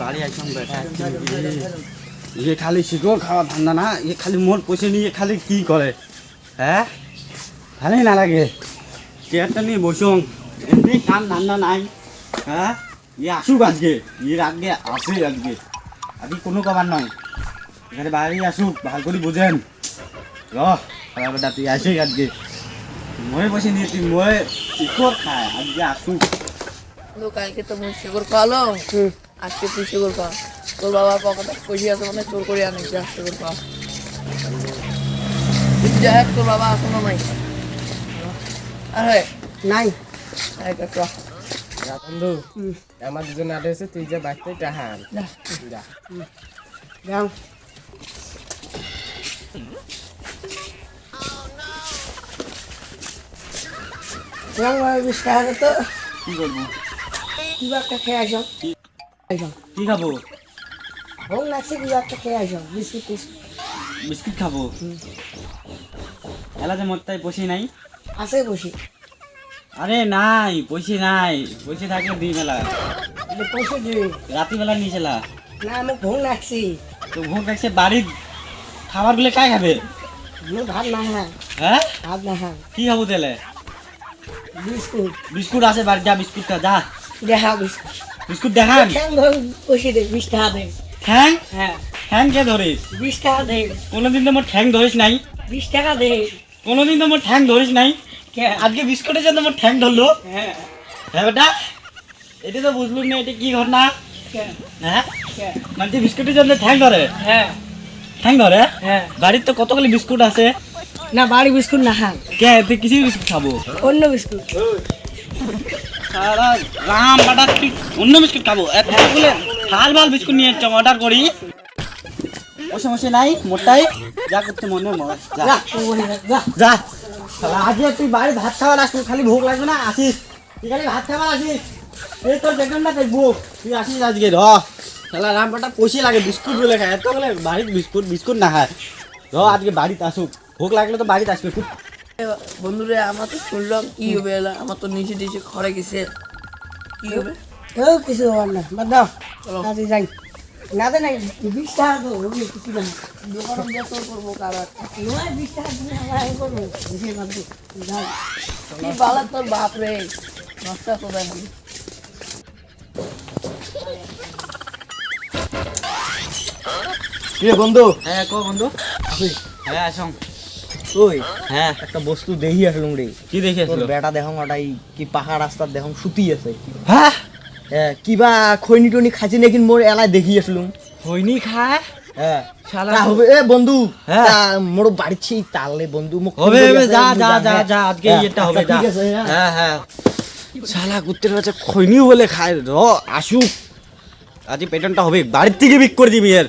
বাড়ি আইসম বেটা ये खाली शिकोर खावा ধান্দা না ये खाली मोर পয়সা নিয়ে খালি কি করে হ্যাঁ ভালোই না লাগে চেয়ারটা নিয়ে বসুন এমনি কাম ধান্দা নাই হ্যাঁ আসুক আজকে আজকে আসে আজকে আজকে কোনো কবার নয় এখানে বাড়ি আসুক ভালো করে বুঝেন বেটা তুই আসে আজকে মই বসে নিয়ে তুই মই শিকড় খায় আজকে আসুক কালকে তো মুই শিকড় খাওয়ালো আজকে তুই শিকড় খা তোর বাবার পকেটে পয়সা আছে মানে চোর করে আনিস শিকড় খা যাই হোক তোর বাবা এখনো নাই আরে নাই বন্ধু আমার দুজন আটে আছে তুই যে বাড়িতে টাহা যাও বিশ টাকা তো কি করবো কিবা একটা খেয়ে আসো কি খাবো ভোগ লাগছে কিবা একটা খেয়ে আসো বিস্কুট বিস্কুট খাবো এলাতে মোটটাই বসি নাই আছে বসি আরে নাই পয়সা নাই পয়সা থাকলে দিই মেলা পয়সা দিবি রাত্রিবেলা নিয়েছিলা না আমি ভোগ লাগছি তো ভোগ রাখছে বাড়ির খাবার গুলো কাই খাবে ভাত না হ্যাঁ হ্যাঁ ভাত না হ্যাঁ কি খাবো তাহলে বিস্কুট বিস্কুট আছে বাড়ি যা বিস্কুট খা যা দেখা বিস্কুট বিস্কুট দেখান ঠ্যাং ধরে পয়সা দে 20 টাকা দে ঠ্যাং হ্যাঁ ঠ্যাং কে ধরিস 20 টাকা দে কোনোদিন তো মোর ঠ্যাং ধরিস নাই 20 টাকা দে কোনোদিন তো মোর ঠ্যাং ধরিস নাই আজকে বিস্কুটের জন্য মোর ঠ্যাং ধরলো হ্যাঁ হ্যাঁ বেটা এটা তো বুঝলুম না এটা কি ঘটনা হ্যাঁ মানে বিস্কুটের জন্য ঠ্যাং ধরে হ্যাঁ ঠ্যাং ধরে হ্যাঁ বাড়ির তো কতগুলি বিস্কুট আছে না বাড়ি বিস্কুট না হ্যাঁ কে তুই কিছু বিস্কুট খাবো অন্য বিস্কুট সারা রাম বাটা তুই অন্য বিস্কুট খাবো এতগুলো ভাল ভাল বিস্কুট নিয়ে অর্ডার করি ওই সমস্যা নাই মোটাই যা করতে মনে মর যা যা যা শালা আজকে তুই বাড়ি ভাত খাবার আসবি খালি ভোগ লাগবে না আসিস তুই খালি ভাত খাবার আসিস এই তোর দেখলাম না তুই ভোগ তুই আসিস আজকে শালা রাম বাটা পয়সা লাগে বিস্কুট বলে খায় এত বলে বাড়ির বিস্কুট না খায় আজকে বাড়িতে আসুক ভোগ লাগলে তো বাড়িতে আসবে খুব বন্ধুরে আমার তো শুনলাম কি হবে এলা আমার তো নিচে নিচে খড়ে গেছে কি হবে কিছু হবার না বাদ দাও আজকে যাই না দে নাই 20 টাকা তো কিছু না দোকান দিয়ে তোর করবো কারণ নয় 20 টাকা দিয়ে আমরা করবো বুঝে বাদ দে যাই কি বালা তোর বাপ রে নষ্ট করে দেয় কি রে বন্ধু হ্যাঁ কো বন্ধু হ্যাঁ আসং ওই হ্যাঁ একটা বস্তু দেখি আসলুম রে কি দেখে তোর বেটা দেখং ওটাই কি পাহাড় রাস্তার দেখং সুতি আছে হ্যাঁ কিবা খৈনি টনি খাইছি নাকি মোর এলাই দেখি আসলুম হইনি খায় হ্যাঁ শালা তা হবে এ বন্ধু হ্যাঁ। তা মোর বাড়িছি তালে বন্ধু মোক হবে ফোন হবে করি যা আছে, যা যা হ্যাঁ। যা আজকে হ্যাঁ, এটা হবে আচ্ছা, যা ঠিক আছে, হ্যাঁ। হ্যাঁ হ্যাঁ শালা কুত্তের বাচ্চা খৈনিও বলে খায় আসুক আজ পেটনটা হবে বাড়ির থেকে বিক করে দিবি এর